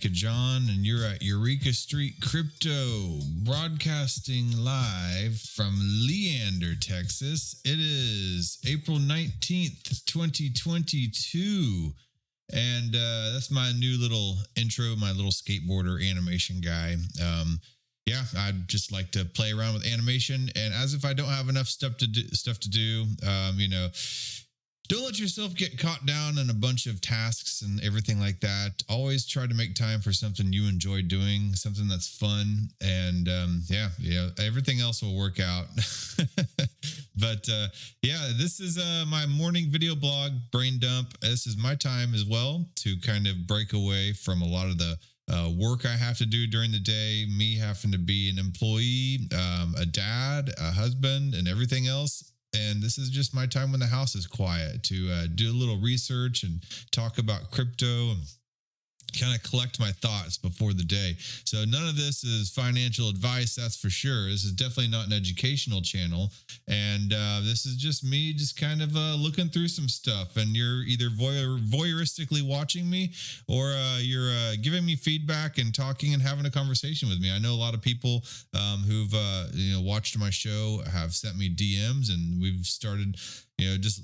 Eureka John, and you're at Eureka Street Crypto, broadcasting live from Leander, Texas. It is April 19th, 2022. And that's my new little intro, my little skateboarder animation guy. Yeah, I'd just like to play around with animation, and as if I don't have enough stuff to do, don't let yourself get caught down in a bunch of tasks and everything like that. Always try to make time for something you enjoy doing, something that's fun, and everything else will work out. But this is my morning video blog, Brain Dump. This is my time as well to kind of break away from a lot of the work I have to do during the day, me having to be an employee, a dad, a husband, and everything else. And this is just my time when the house is quiet to do a little research and talk about crypto and kind of collect my thoughts before the day. So none of this is financial advice, that's for sure. This is definitely not an educational channel. And this is just me just kind of looking through some stuff. And you're either voyeuristically watching me or you're giving me feedback and talking and having a conversation with me. I know a lot of people who've watched my show have sent me DMs, and we've started just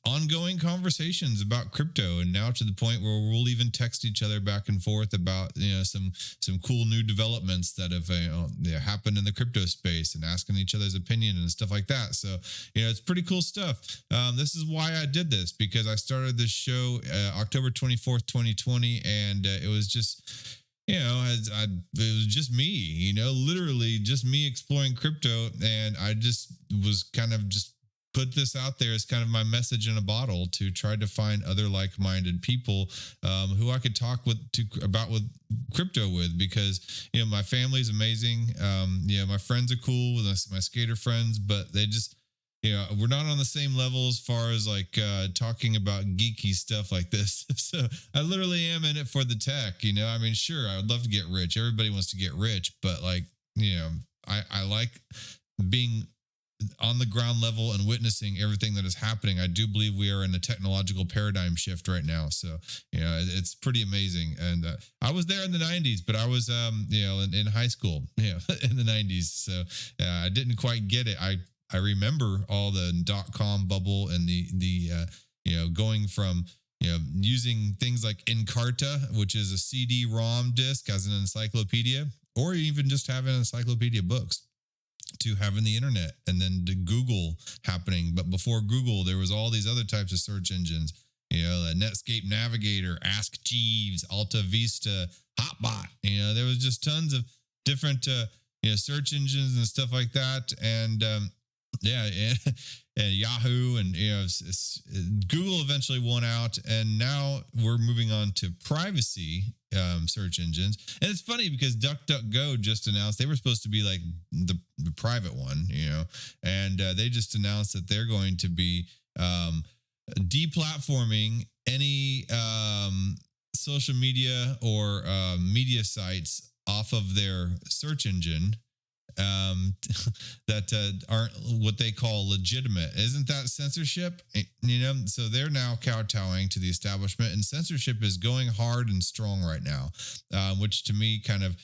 ongoing conversations about crypto, and now to the point where we'll even text each other back and forth about some cool new developments that have happened in the crypto space, and asking each other's opinion and stuff like that. So it's pretty cool stuff. This is why I did this, because I started this show October 24th, 2020, and it was just it was just me, literally just me exploring crypto, and I just was kind of just put this out there as kind of my message in a bottle to try to find other like-minded people who I could talk about crypto with, because my family's amazing. My friends are cool with my skater friends, but they just we're not on the same level as far as like talking about geeky stuff like this. So I literally am in it for the tech. I mean, sure, I would love to get rich. Everybody wants to get rich, but like I like being on the ground level and witnessing everything that is happening. I do believe we are in a technological paradigm shift right now. So, it's pretty amazing. And I was there in the 90s, but I was, in high school, in the 90s. So I didn't quite get it. I remember all the .com bubble and the going from, using things like Encarta, which is a CD-ROM disc as an encyclopedia, or even just having encyclopedia books, to having the internet, and then to Google happening. But before Google, there was all these other types of search engines, Netscape Navigator, Ask Jeeves, Alta Vista, Hotbot. There was just tons of different, search engines and stuff like that. And, and Yahoo, and Google eventually won out, and now we're moving on to privacy search engines. And it's funny because DuckDuckGo just announced they were supposed to be like the private one, and they just announced that they're going to be deplatforming any social media or media sites off of their search engine that aren't what they call legitimate. Isn't that censorship? So they're now kowtowing to the establishment, and censorship is going hard and strong right now, which to me kind of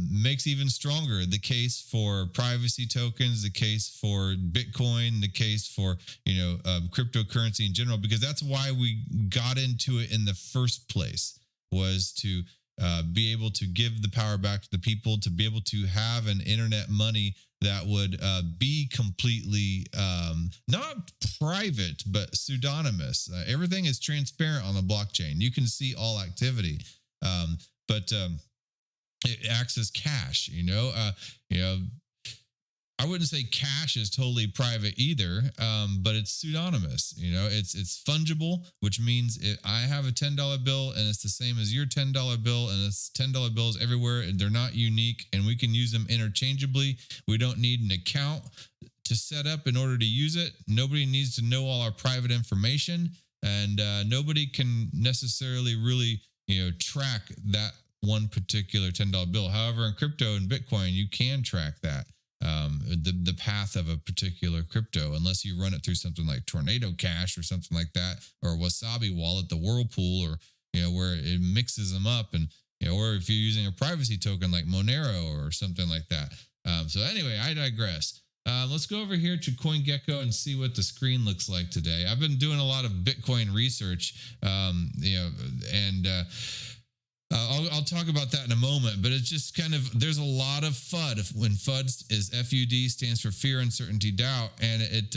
makes even stronger the case for privacy tokens, the case for Bitcoin, the case for cryptocurrency in general, because that's why we got into it in the first place, was to be able to give the power back to the people, to be able to have an internet money that would be completely not private, but pseudonymous. Everything is transparent on the blockchain. You can see all activity, but it acts as cash. I wouldn't say cash is totally private either, but it's pseudonymous. It's fungible, which means I have a $10 bill and it's the same as your $10 bill, and it's $10 bills everywhere, and they're not unique, and we can use them interchangeably. We don't need an account to set up in order to use it. Nobody needs to know all our private information, and nobody can necessarily really track that one particular $10 bill. However, in crypto and Bitcoin, you can track that. The path of a particular crypto, unless you run it through something like Tornado Cash or something like that, or Wasabi Wallet, the Whirlpool, or where it mixes them up and or if you're using a privacy token like Monero or something like that. So anyway, I digress. Let's go over here to CoinGecko and see what the screen looks like today. I've been doing a lot of Bitcoin research, and I'll talk about that in a moment, but it's just kind of, there's a lot of FUD. When FUD is FUD, stands for fear, uncertainty, doubt, and it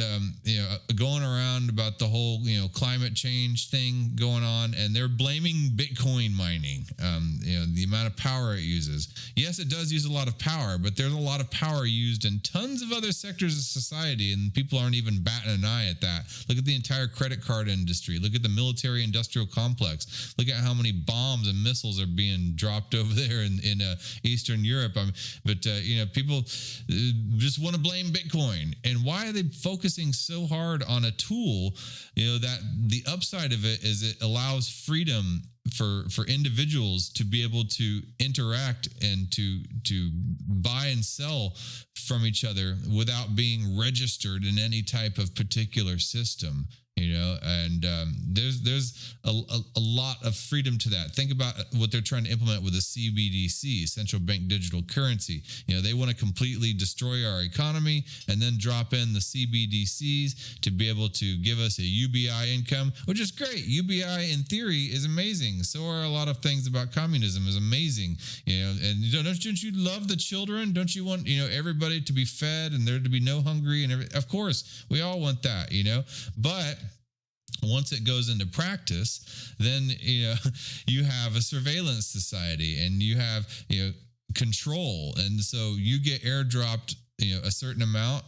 going around about the whole climate change thing going on, and they're blaming Bitcoin mining, the amount of power it uses. Yes, it does use a lot of power, but there's a lot of power used in tons of other sectors of society, and people aren't even batting an eye at that. Look at the entire credit card industry. Look at the military industrial complex. Look at how many bombs and missiles are being dropped over there in Eastern Europe. People just want to blame Bitcoin. And why are they focusing so hard on a tool? That the upside of it is it allows freedom for individuals to be able to interact and to buy and sell from each other without being registered in any type of particular system. There's a lot of freedom to that. Think about what they're trying to implement with the CBDC, central bank digital currency. They want to completely destroy our economy and then drop in the CBDCs to be able to give us a UBI income, which is great. UBI in theory is amazing. So are a lot of things about communism is amazing. And don't you love the children? Don't you want everybody to be fed and there to be no hungry and everything? Of course, we all want that. But once it goes into practice, then you have a surveillance society and you have control, and so you get airdropped a certain amount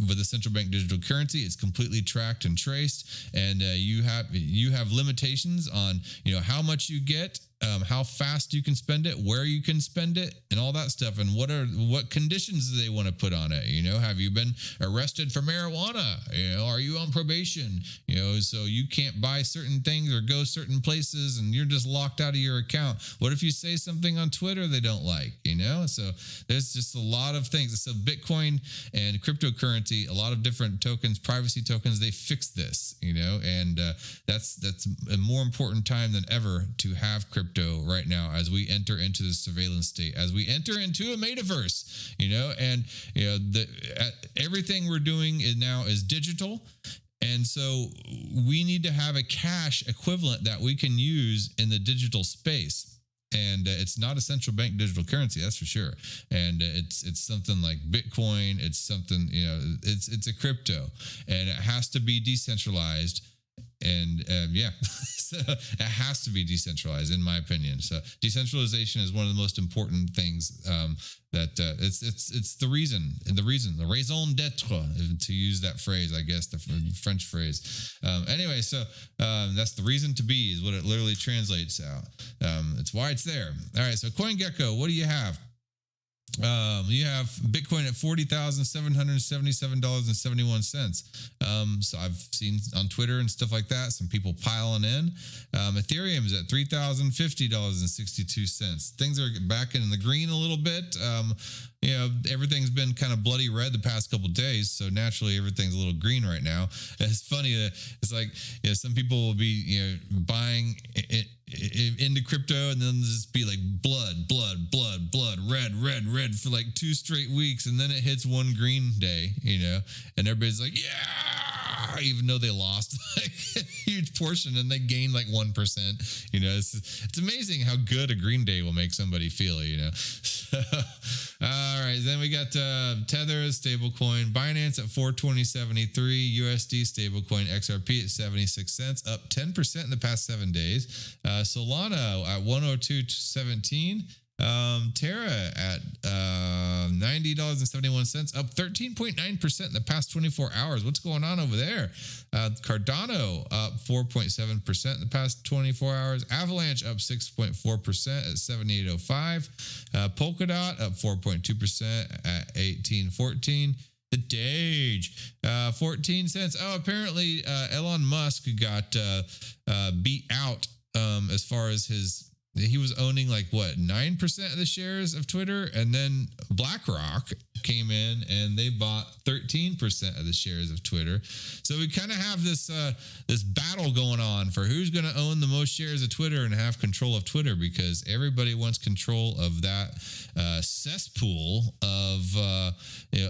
with a central bank digital currency. It's completely tracked and traced, and you have limitations on how much you get, how fast you can spend it, where you can spend it, and all that stuff, and what conditions do they want to put on it. Have you been arrested for marijuana? Are you on probation? So you can't buy certain things or go certain places, and you're just locked out of your account. What if you say something on Twitter they don't like? So there's just a lot of things. So Bitcoin and cryptocurrency, a lot of different tokens, privacy tokens, they fix this. And that's a more important time than ever to have crypto right now as we enter into the surveillance state, as we enter into a metaverse. Everything we're doing now is digital. And so we need to have a cash equivalent that we can use in the digital space. And it's not a central bank digital currency, that's for sure. And it's something like Bitcoin. It's something, it's a crypto, and it has to be decentralized. And so it has to be decentralized, in my opinion. So decentralization is one of the most important things. It's the raison d'être, to use that phrase, I guess, the French phrase. Anyway, so that's the reason to be, is what it literally translates out. It's why it's there. All right, so CoinGecko, what do you have? You have Bitcoin at $40,777.71. So I've seen on Twitter and stuff like that, some people piling in. Ethereum is at $3,050.62. Things are back in the green a little bit. Everything's been kind of bloody red the past couple of days, so naturally everything's a little green right now. And it's funny that it's like some people will be buying it into crypto, and then just be like blood, red for like 2 straight weeks, and then it hits one green day, and everybody's like, yeah, even though they lost like a huge portion and they gained like 1%. It's amazing how good a green day will make somebody feel. All right, then we got Tether stablecoin, Binance at 420.73, USD stablecoin XRP at 76 cents, up 10% in the past 7 days. Solana at 102.17. Terra at $90.71, up 13.9% in the past 24 hours. What's going on over there? Cardano up 4.7% in the past 24 hours. Avalanche up 6.4% at 78.05. Polkadot up 4.2% at 18.14. The Dage, 14 cents. Oh, apparently Elon Musk got beat out as far as he was owning 9% of the shares of Twitter, and then BlackRock came in and they bought 13% of the shares of Twitter. So we kind of have this this battle going on for who's going to own the most shares of Twitter and have control of Twitter, because everybody wants control of that cesspool of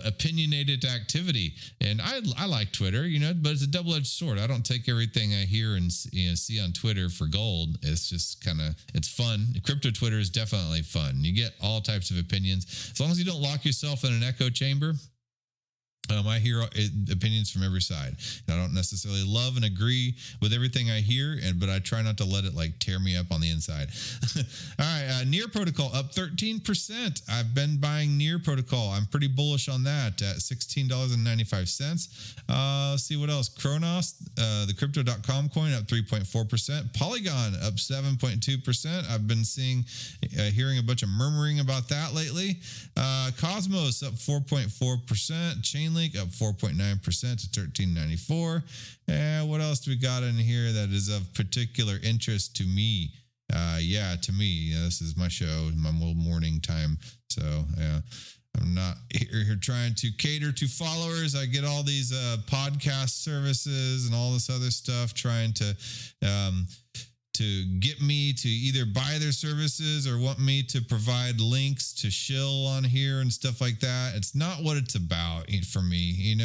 opinionated activity. And I like Twitter, but it's a double-edged sword. I don't take everything I hear and see on Twitter for gold. It's just it's fun. Crypto Twitter is definitely fun. You get all types of opinions. As long as you don't lock yourself in an echo chamber. I hear opinions from every side. And I don't necessarily love and agree with everything I hear, but I try not to let it tear me up on the inside. All right, Near Protocol up 13%. I've been buying Near Protocol. I'm pretty bullish on that at $16.95. Let's see what else. Kronos, the Crypto.com coin, up 3.4%. Polygon up 7.2%. I've been hearing a bunch of murmuring about that lately. Cosmos up 4.4%. Chainlink up 4.9% to $13.94. And what else do we got in here that is of particular interest to me? To me, this is my show, my little morning time. So, I'm not here trying to cater to followers. I get all these podcast services and all this other stuff trying to get me to either buy their services or want me to provide links to shill on here and stuff like that. It's not what it's about for me,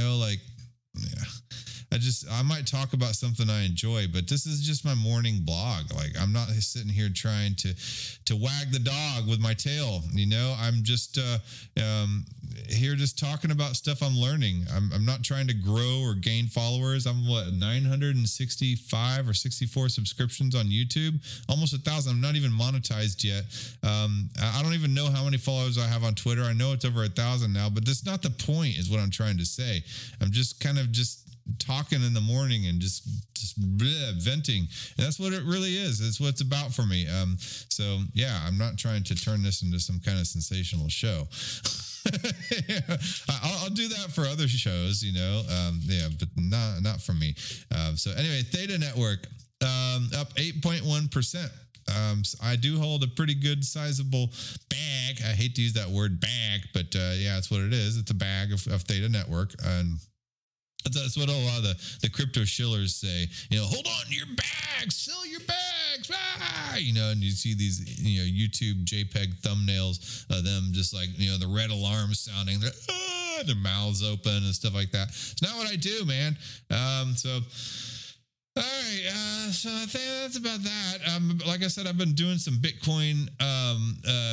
I might talk about something I enjoy, but this is just my morning blog. I'm not sitting here trying to wag the dog with my tail. I'm just here just talking about stuff I'm learning. I'm not trying to grow or gain followers. I'm 965 or 64 subscriptions on YouTube, almost 1,000. I'm not even monetized yet. I don't even know how many followers I have on Twitter. I know it's over 1,000 now, but that's not the point, is what I'm trying to say. I'm just talking in the morning and just venting, and that's what it really is. It's what it's about for me. I'm not trying to turn this into some kind of sensational show. I'll do that for other shows, but not for me. So anyway, Theta Network up 8.1%. I do hold a pretty good sizable bag. I hate to use that word bag, but that's what it is. It's a bag of Theta Network, and that's what a lot of the crypto shillers say. Hold on to your bags, sell your bags, and you see these YouTube JPEG thumbnails of them just the red alarms sounding, their mouths open and stuff like that. It's not what I do, man. All right, so I think that's about that. Like I said, I've been doing some Bitcoin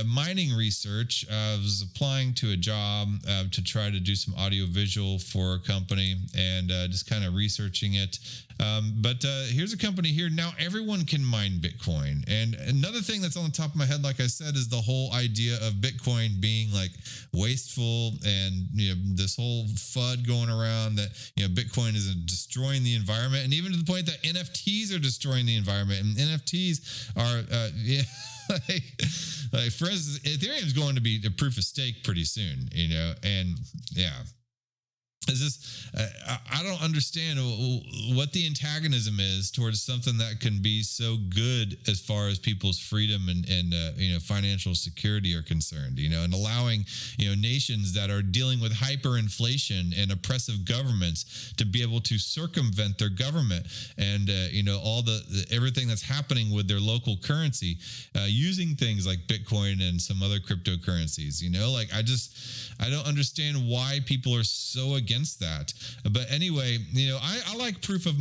mining research. I was applying to a job to try to do some audio-visual for a company and just kind of researching it. But here's a company here. Now everyone can mine Bitcoin. And another thing that's on the top of my head, like I said, is the whole idea of Bitcoin being wasteful, and this whole FUD going around that Bitcoin is destroying the environment, and even to the point that NFTs are destroying the environment. And NFTs are for instance, Ethereum is going to be a proof of stake pretty soon, and is this I don't understand what the antagonism is towards something that can be so good as far as people's freedom and financial security are concerned, and allowing nations that are dealing with hyperinflation and oppressive governments to be able to circumvent their government and all the everything that's happening with their local currency using things like Bitcoin and some other cryptocurrencies. I don't understand why people are so against that. But anyway, I like proof of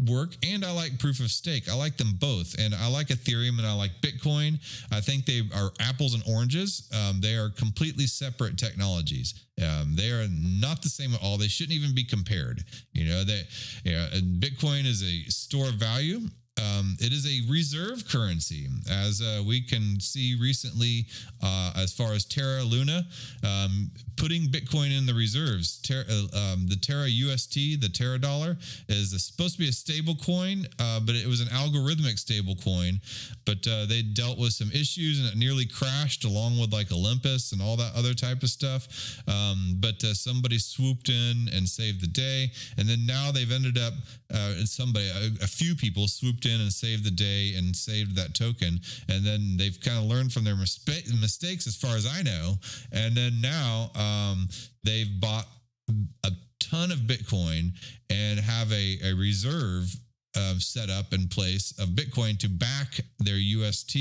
work and I like proof of stake. I like them both, and I like Ethereum and I like Bitcoin. I think they are apples and oranges. They are completely separate technologies. They are not the same at all. They shouldn't even be compared. Bitcoin is a store of value. It is a reserve currency, as we can see recently, as far as Terra Luna, putting Bitcoin in the reserves. The Terra UST, the Terra dollar, is supposed to be a stable coin, but it was an algorithmic stable coin. But they dealt with some issues and it nearly crashed, along with Olympus and all that other type of stuff. But somebody swooped in and saved the day. And then now they've ended up, a few people swooped in and saved the day and saved that token. And then they've kind of learned from their mistakes, as far as I know. And then now they've bought a ton of Bitcoin and have a reserve set up in place of Bitcoin to back their UST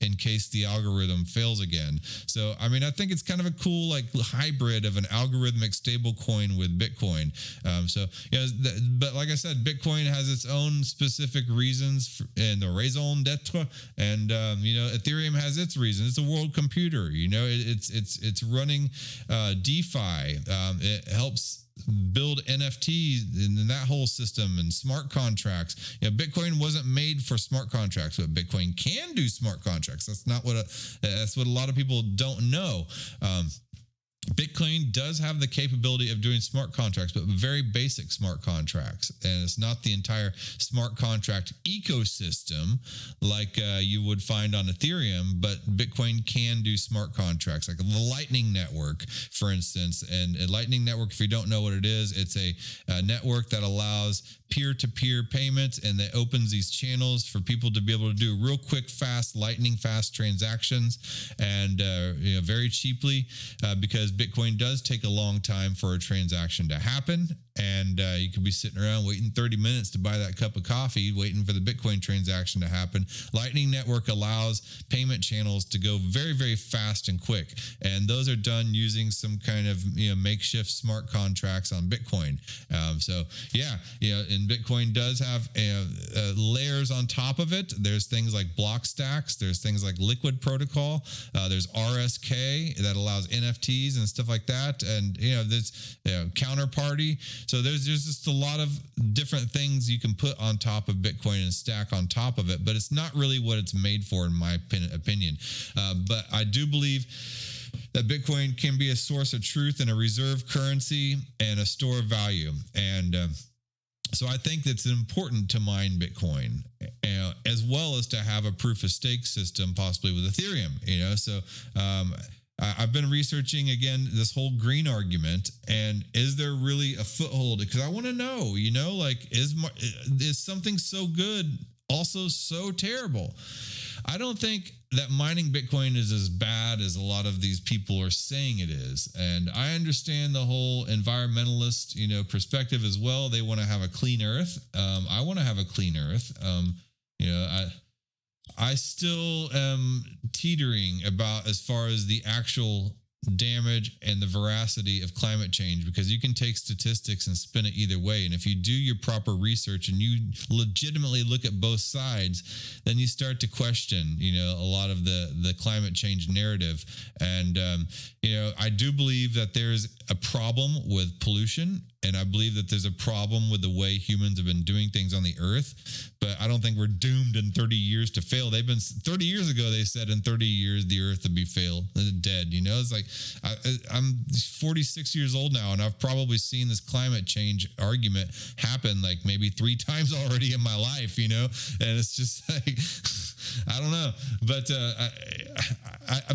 in case the algorithm fails again. So, I mean, I think it's kind of a cool like hybrid of an algorithmic stable coin with Bitcoin. But like I said, Bitcoin has its own specific reasons and the raison d'etre, and Ethereum has its reasons. It's a world computer. It's running DeFi. It helps build NFTs and that whole system and smart contracts. Bitcoin wasn't made for smart contracts, but Bitcoin can do smart contracts. That's what a lot of people don't know. Bitcoin does have the capability of doing smart contracts, but very basic smart contracts. And it's not the entire smart contract ecosystem like you would find on Ethereum, but Bitcoin can do smart contracts, like the Lightning Network, for instance. And a Lightning Network, if you don't know what it is, it's a network that allows peer-to-peer payments, and that opens these channels for people to be able to do real quick, fast, lightning fast transactions, and very cheaply, because Bitcoin does take a long time for a transaction to happen. And you could be sitting around waiting 30 minutes to buy that cup of coffee, waiting for the Bitcoin transaction to happen. Lightning Network allows payment channels to go very, very fast and quick. And those are done using some kind of makeshift smart contracts on Bitcoin. And Bitcoin does have layers on top of it. There's things like block stacks. There's things like Liquid Protocol. There's RSK that allows NFTs and stuff like that. And there's Counterparty. So there's just a lot of different things you can put on top of Bitcoin and stack on top of it, but it's not really what it's made for, in my opinion. But I do believe that Bitcoin can be a source of truth and a reserve currency and a store of value. And so I think that's important to mine Bitcoin, as well as to have a proof of stake system, possibly with Ethereum. I've been researching again this whole green argument, and is there really a foothold? Because I want to know, is something so good also so terrible? I don't think that mining Bitcoin is as bad as a lot of these people are saying it is. And I understand the whole environmentalist, perspective as well. They want to have a clean earth. I want to have a clean earth. I still am teetering about as far as the actual damage and the veracity of climate change, because you can take statistics and spin it either way. And if you do your proper research and you legitimately look at both sides, then you start to question, a lot of the climate change narrative. And, I do believe that there's a problem with pollution. And I believe that there's a problem with the way humans have been doing things on the earth, but I don't think we're doomed in 30 years to fail. 30 years ago, they said in 30 years, the earth would be dead. It's like, I'm 46 years old now, and I've probably seen this climate change argument happen like maybe 3 times already in my life, and it's just like, I don't know. But,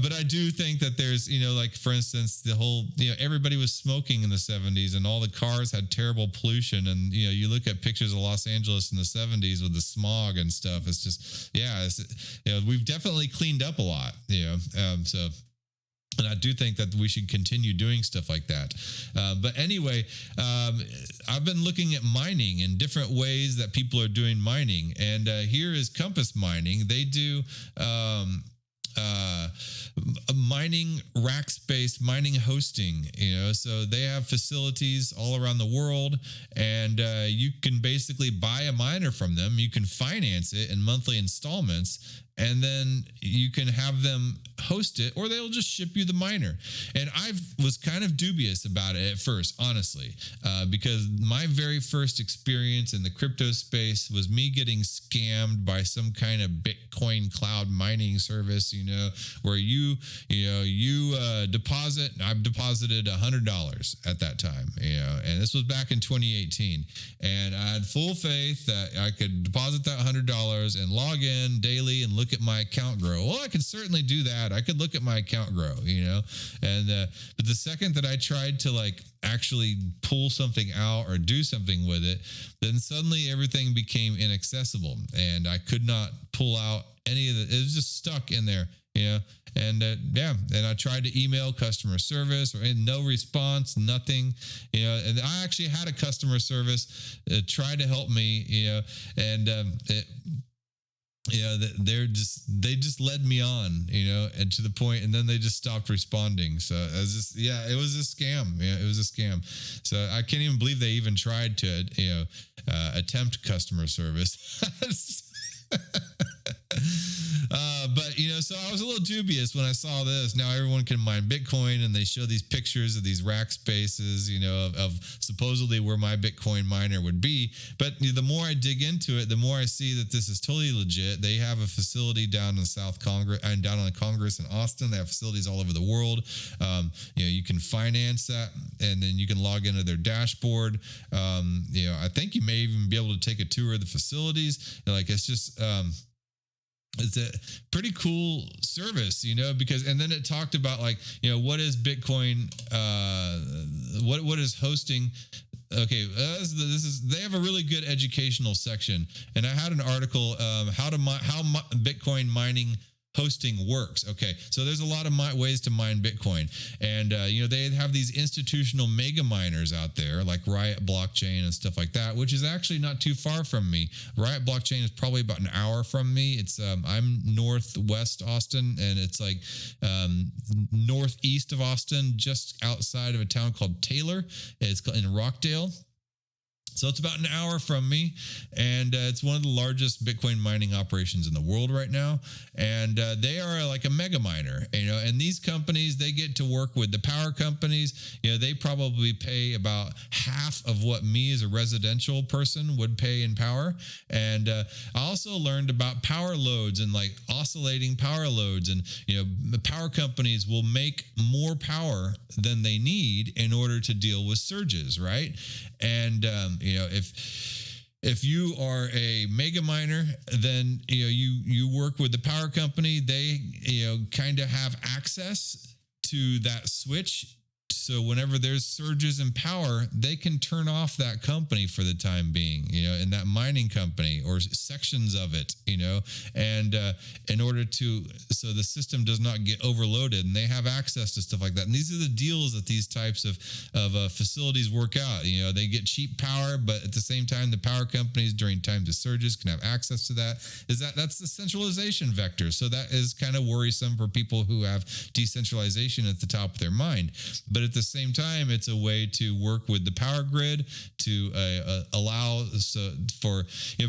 but I do think that there's, like, for instance, the whole, everybody was smoking in the 70s, and all the cars had terrible pollution. And, you look at pictures of Los Angeles in the 70s with the smog and stuff. It's just, we've definitely cleaned up a lot, and I do think that we should continue doing stuff like that. But anyway, I've been looking at mining and different ways that people are doing mining. And here is Compass Mining. They do mining, rack space, mining hosting, so they have facilities all around the world, and you can basically buy a miner from them. You can finance it in monthly installments, and then you can have them host it, or they'll just ship you the miner. And I was kind of dubious about it at first, honestly, because my very first experience in the crypto space was me getting scammed by some kind of Bitcoin cloud mining service, where you deposit. I've deposited $100 at that time, and this was back in 2018. And I had full faith that I could deposit that $100 and log in daily and look at my account grow. Well, I could certainly do that. I could look at my account grow, and but the second that I tried to actually pull something out or do something with it, then suddenly everything became inaccessible, and I could not pull out any of it. It was just stuck in there. And and I tried to email customer service and no response, nothing, and I actually had a customer service try to help me, and they just led me on, and to the point, and then they just stopped responding. So it was a scam. Yeah, it was a scam. So I can't even believe they even tried to, attempt customer service. But so I was a little dubious when I saw this. Now everyone can mine Bitcoin, and they show these pictures of these rack spaces, of supposedly where my Bitcoin miner would be. But the more I dig into it, the more I see that this is totally legit. They have a facility down in South Congress and down on Congress in Austin. They have facilities all over the world. You can finance that, and then you can log into their dashboard. I think you may even be able to take a tour of the facilities. It's just. It's a pretty cool service, because, and then it talked about what is Bitcoin, what is hosting. Okay, they have a really good educational section, and I had an article, how Bitcoin mining hosting works. Okay, so there's a lot of ways to mine Bitcoin, and they have these institutional mega miners out there like Riot Blockchain and stuff like that, which is actually not too far from me. Riot Blockchain is probably about an hour from me. It's I'm northwest Austin, and it's northeast of Austin, just outside of a town called Taylor. It's in Rockdale. So it's about an hour from me, and it's one of the largest Bitcoin mining operations in the world right now. And they are like a mega miner, and these companies, they get to work with the power companies. They probably pay about half of what me as a residential person would pay in power. And I also learned about power loads and oscillating power loads. And, the power companies will make more power than they need in order to deal with surges, right? And, if you are a mega miner, then, you work with the power company. They, kind of have access to that switch. So whenever there's surges in power, they can turn off that company for the time being, and that mining company or sections of it, and in order so the system does not get overloaded, and they have access to stuff like that. And these are the deals that these types of facilities work out. They get cheap power, but at the same time, the power companies during times of surges can have access to that. That's the centralization vector. So that is kind of worrisome for people who have decentralization at the top of their mind. But at the same time, it's a way to work with the power grid to allow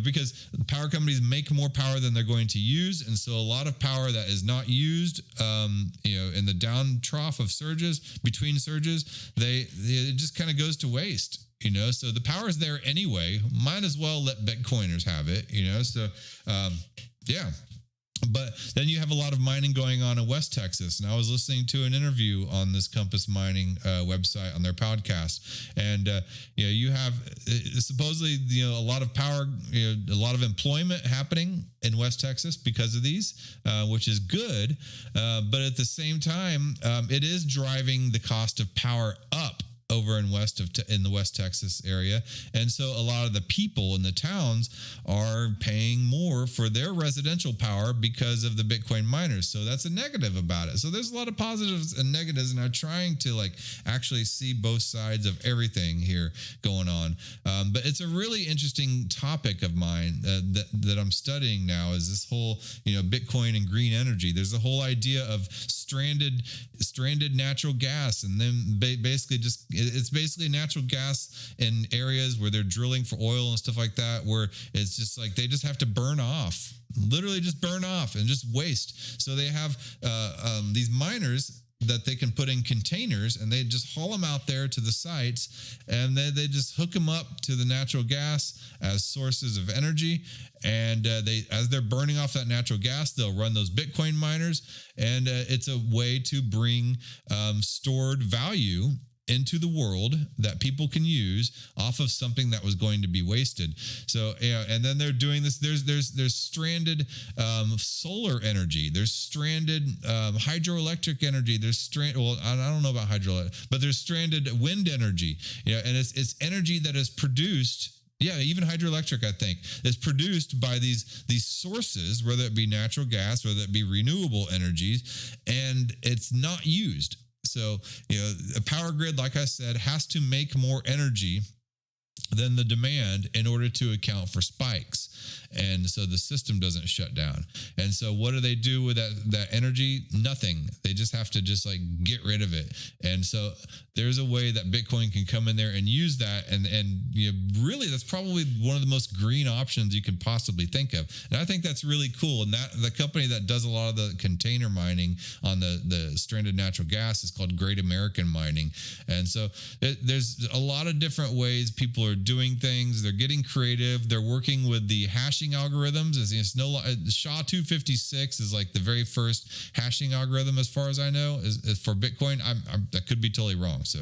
because power companies make more power than they're going to use, and so a lot of power that is not used, in the down trough of surges, between surges, it just kind of goes to waste. So the power is there anyway. Might as well let Bitcoiners have it. So yeah. But then you have a lot of mining going on in West Texas. And I was listening to an interview on this Compass Mining website on their podcast. And, you have supposedly, a lot of power, a lot of employment happening in West Texas because of these, which is good. But at the same time, it is driving the cost of power up over in the West Texas area. And so a lot of the people in the towns are paying more for their residential power because of the Bitcoin miners. So that's a negative about it. So there's a lot of positives and negatives, and I'm trying to actually see both sides of everything here going on. But it's a really interesting topic of mine that I'm studying now, is this whole, Bitcoin and green energy. There's a whole idea of stranded natural gas, and then basically it's basically natural gas in areas where they're drilling for oil and stuff like that, where it's just they just have to burn off, literally just burn off and just waste. So they have these miners that they can put in containers, and they just haul them out there to the sites, and then they just hook them up to the natural gas as sources of energy. And as they're burning off that natural gas, they'll run those Bitcoin miners, and it's a way to bring stored value into the world that people can use off of something that was going to be wasted. So, and then they're doing this. There's stranded solar energy. There's stranded hydroelectric energy. There's I don't know about hydroelectric, but there's stranded wind energy. And it's energy that is produced Yeah, even hydroelectric, I think, is produced by these sources, whether it be natural gas, whether it be renewable energies, and it's not used. So, a power grid, like I said, has to make more energy than the demand in order to account for spikes, and so the system doesn't shut down. And so what do they do with that energy? Nothing. They just have to like get rid of it. And so there's a way that Bitcoin can come in there and use that, and really that's probably one of the most green options you can possibly think of. And I think that's really cool. And that the company that does a lot of the container mining on the stranded natural gas is called Great American Mining. And so there's a lot of different ways people are doing things. They're getting creative. They're working with the hashing algorithms. SHA-256 is like the very first hashing algorithm, as far as I know, is for Bitcoin. I could be totally wrong. So,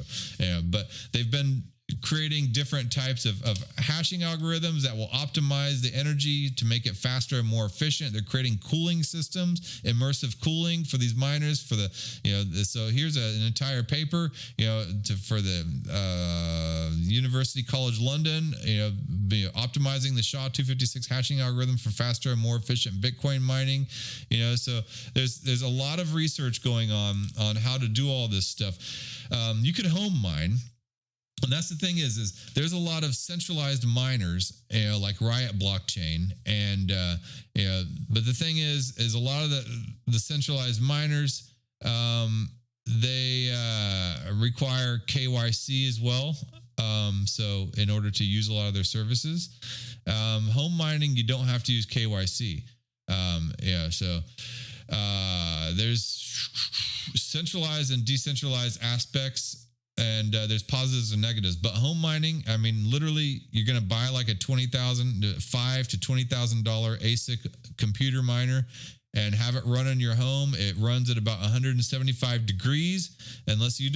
but they've been creating different types of hashing algorithms that will optimize the energy to make it faster and more efficient. They're creating cooling systems, immersive cooling for these miners. For the so here's an entire paper for the University College London, optimizing the SHA-256 hashing algorithm for faster and more efficient Bitcoin mining. So there's a lot of research going on how to do all this stuff. You could home mine. And that's the thing is there's a lot of centralized miners, like Riot Blockchain, and but the thing is a lot of the centralized miners, they require KYC as well. So in order to use a lot of their services, home mining, you don't have to use KYC. So there's centralized and decentralized aspects. And there's positives and negatives, but home mining, I mean, literally, you're going to buy like a $5,000 to $20,000 ASIC computer miner and have it run in your home. It runs at about 175 degrees, unless you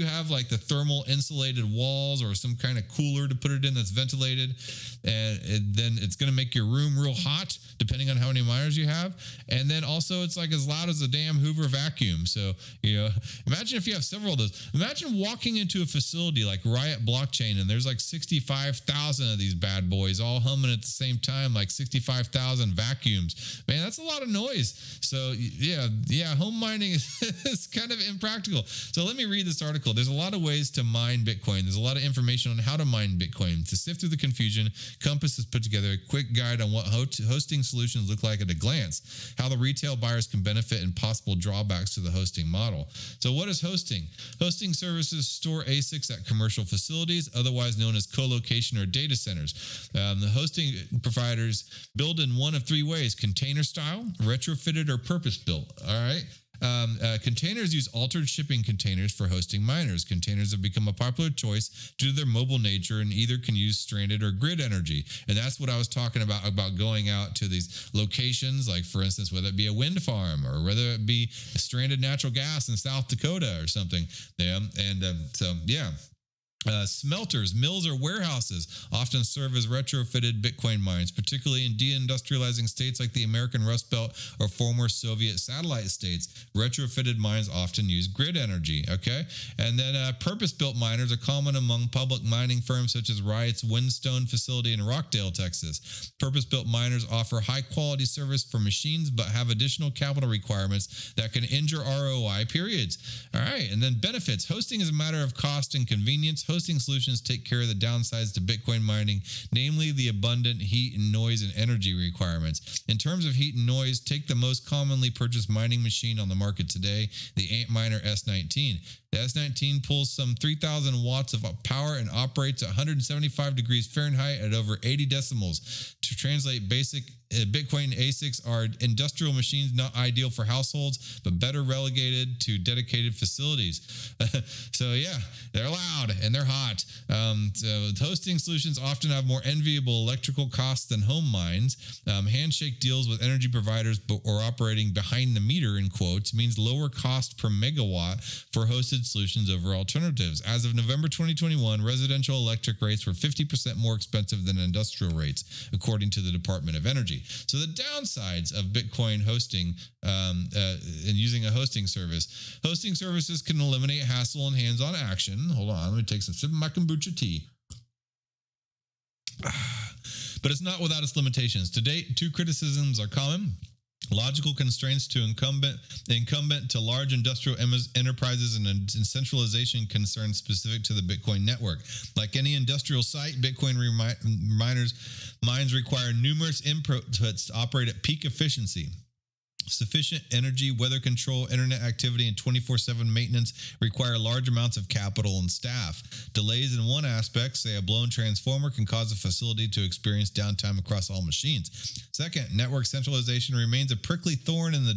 have like the thermal insulated walls or some kind of cooler to put it in that's ventilated, and then it's going to make your room real hot, depending on how many miners you have. And then also it's like as loud as a damn Hoover vacuum. So, imagine if you have several of those. Imagine walking into a facility like Riot Blockchain and there's like 65,000 of these bad boys all humming at the same time, like 65,000 vacuums. Man, that's a lot of noise. So home mining is kind of impractical. So let me read this article. There's a lot of ways to mine Bitcoin. There's a lot of information on how to mine Bitcoin. To sift through the confusion, Compass has put together a quick guide on what hosting solutions look like at a glance, how the retail buyers can benefit, and possible drawbacks to the hosting model. So what is hosting? Hosting services store ASICs at commercial facilities, otherwise known as co-location or data centers. The hosting providers build in one of three ways: container style, retrofitted, or purpose-built. All right. Containers use altered shipping containers for hosting miners. Containers have become a popular choice due to their mobile nature and either can use stranded or grid energy. And that's what I was talking about going out to these locations, like, for instance, whether it be a wind farm or whether it be stranded natural gas in South Dakota or something. Smelters, mills, or warehouses often serve as retrofitted Bitcoin mines, particularly in deindustrializing states like the American Rust Belt or former Soviet satellite states. Retrofitted mines often use grid energy, okay? And then purpose-built miners are common among public mining firms such as Riot's Windstone facility in Rockdale, Texas. Purpose-built miners offer high-quality service for machines but have additional capital requirements that can injure ROI periods. All right, and then benefits. Hosting is a matter of cost and convenience. Hosting solutions take care of the downsides to Bitcoin mining, namely the abundant heat and noise and energy requirements. In terms of heat and noise, take the most commonly purchased mining machine on the market today, the Antminer S19. The S19 pulls some 3,000 watts of power and operates at 175 degrees Fahrenheit at over 80 decimals. To translate, basic Bitcoin ASICs are industrial machines not ideal for households, but better relegated to dedicated facilities. So yeah, they're loud and they're hot. So hosting solutions often have more enviable electrical costs than home mines. Handshake deals with energy providers or operating behind the meter, in quotes, means lower cost per megawatt for hosted solutions over alternatives. As of November 2021, residential electric rates were 50% more expensive than industrial rates, according to the Department of Energy. So the downsides of Bitcoin hosting and using a hosting service. Hosting services can eliminate hassle and hands-on action. Hold on, let me take some sip of my kombucha tea. but it's not without its limitations. To date, two criticisms are common. Logical constraints to incumbent to large industrial enterprises and centralization concerns specific to the Bitcoin network. Like any industrial site, Bitcoin mines require numerous inputs to operate at peak efficiency. Sufficient energy, weather control, internet activity, and 24/7 maintenance require large amounts of capital and staff. Delays in one aspect, say a blown transformer, can cause a facility to experience downtime across all machines. Second, network centralization remains a prickly thorn in the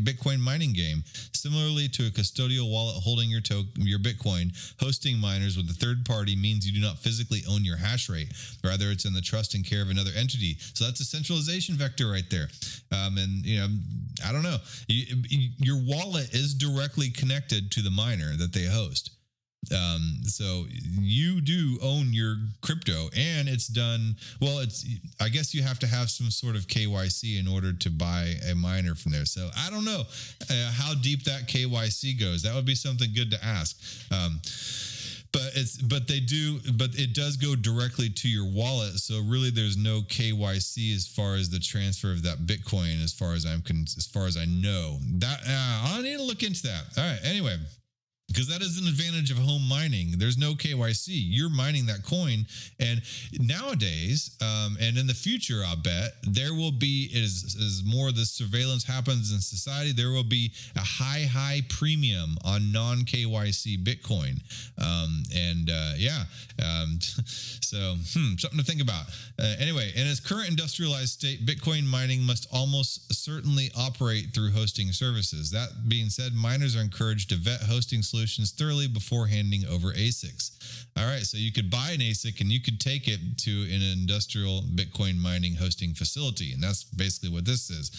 Bitcoin mining game. Similarly to a custodial wallet holding your Bitcoin, hosting miners with a third party means you do not physically own your hash rate. Rather, it's in the trust and care of another entity. So that's a centralization vector right there. I don't know. Your wallet is directly connected to the miner that they host. So you do own your crypto, and it's done. Well, I guess you have to have some sort of KYC in order to buy a miner from there. So I don't know how deep that KYC goes. That would be something good to ask. But it does go directly to your wallet. So really, there's no KYC as far as the transfer of that Bitcoin. As far as I know, that I need to look into that. All right. Anyway. Because that is an advantage of home mining. There's no KYC. You're mining that coin. And nowadays, and in the future, I'll bet, there will be, as more of this surveillance happens in society, there will be a high premium on non-KYC Bitcoin. So something to think about. Anyway, in its current industrialized state, Bitcoin mining must almost certainly operate through hosting services. That being said, miners are encouraged to vet hosting solutions thoroughly before handing over ASICs. All right, so you could buy an ASIC and you could take it to an industrial Bitcoin mining hosting facility, and that's basically what this is.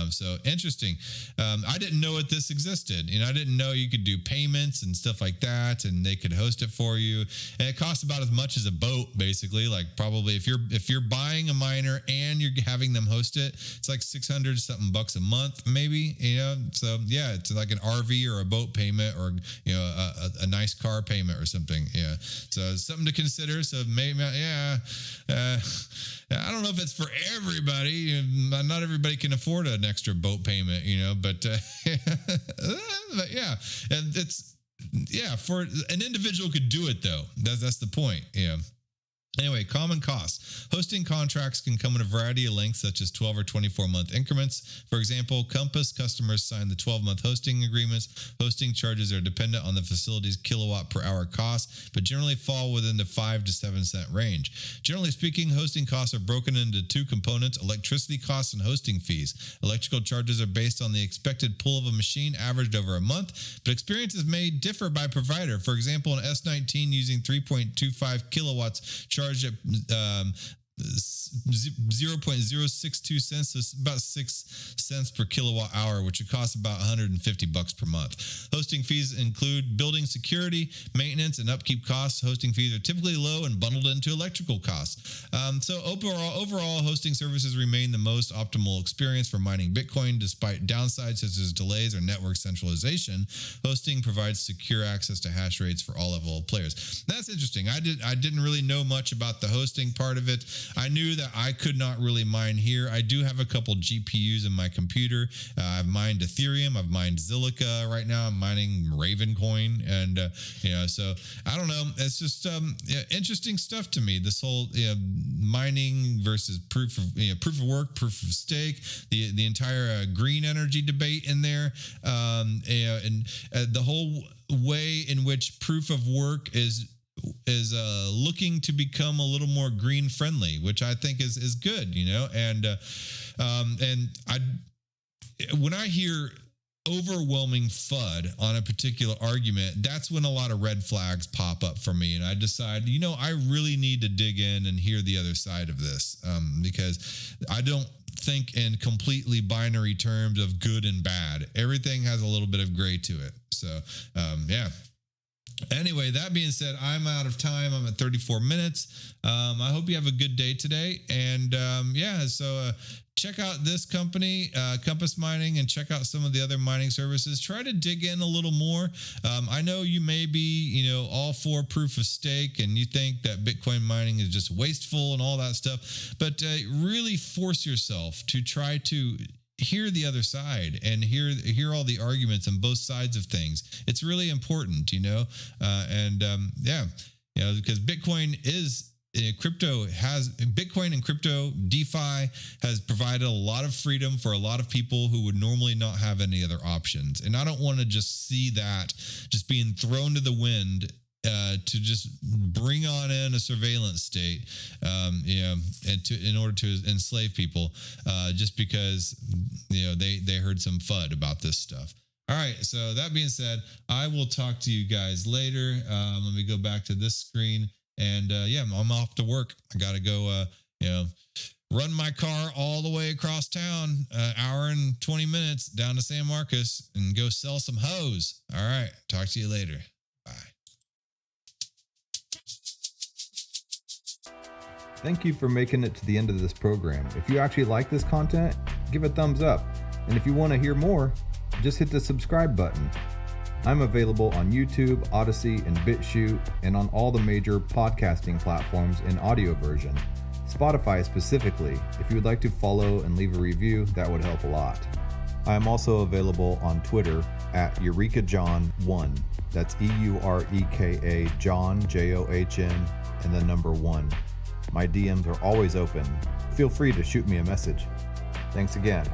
So interesting. I didn't know this existed. I didn't know you could do payments and stuff like that, and they could host it for you. And it costs about as much as a boat, basically. Like probably if you're buying a miner and you're having them host it, it's like $600 something a month, maybe. So yeah, it's like an RV or a boat payment, or a nice car payment or something. Yeah. So it's something to consider. So maybe, I don't know if it's for everybody. Not everybody can afford an extra boat payment, but yeah. And for an individual could do it though. That's the point. Yeah. Anyway, common costs. Hosting contracts can come in a variety of lengths, such as 12 or 24-month increments. For example, Compass customers sign the 12-month hosting agreements. Hosting charges are dependent on the facility's kilowatt per hour cost, but generally fall within the 5 to 7 cent range. Generally speaking, hosting costs are broken into two components: electricity costs and hosting fees. Electrical charges are based on the expected pull of a machine averaged over a month, but experiences may differ by provider. For example, an S19 using 3.25 kilowatts charged at 0.062 cents, so it's about 6 cents per kilowatt hour, which would cost about $150 per month. Hosting fees include building security, maintenance, and upkeep costs. Hosting fees are typically low and bundled into electrical costs. So overall, hosting services remain the most optimal experience for mining Bitcoin, despite downsides such as delays or network centralization. Hosting provides secure access to hash rates for all level of players. That's interesting. I didn't really know much about the hosting part of it. I knew that I could not really mine here. I do have a couple GPUs in my computer. I've mined Ethereum. I've mined Zilliqa. Right now, I'm mining Ravencoin, and so I don't know. It's just interesting stuff to me. This whole mining versus proof of work, proof of stake, the entire green energy debate in there, and the whole way in which proof of work is looking to become a little more green friendly, which I think is good, and when I hear overwhelming FUD on a particular argument, that's when a lot of red flags pop up for me, and I decide, I really need to dig in and hear the other side of this, because I don't think in completely binary terms of good and bad. Everything has a little bit of gray to it. So yeah. Anyway, that being said, I'm out of time. I'm at 34 minutes. I hope you have a good day today. And so check out this company, Compass Mining, and check out some of the other mining services. Try to dig in a little more. I know you may be, all for proof of stake, and you think that Bitcoin mining is just wasteful and all that stuff. But really force yourself to try to hear the other side and hear all the arguments on both sides of things. It's really important, because Bitcoin is Bitcoin and crypto DeFi has provided a lot of freedom for a lot of people who would normally not have any other options. And I don't want to just see that just being thrown to the wind to just bring on in a surveillance state, in order to enslave people, just because they heard some FUD about this stuff. All right. So that being said, I will talk to you guys later. Let me go back to this screen, and I'm off to work. I got to go, run my car all the way across town, hour and 20 minutes down to San Marcos, and go sell some hose. All right. Talk to you later. Bye. Thank you for making it to the end of this program. If you actually like this content, give a thumbs up. And if you want to hear more, just hit the subscribe button. I'm available on YouTube, Odyssey, and BitChute, and on all the major podcasting platforms in audio version. Spotify specifically. If you would like to follow and leave a review, that would help a lot. I am also available on Twitter at EurekaJohn1. That's EUREKA John, JOHN, and the number 1. My DMs are always open. Feel free to shoot me a message. Thanks again.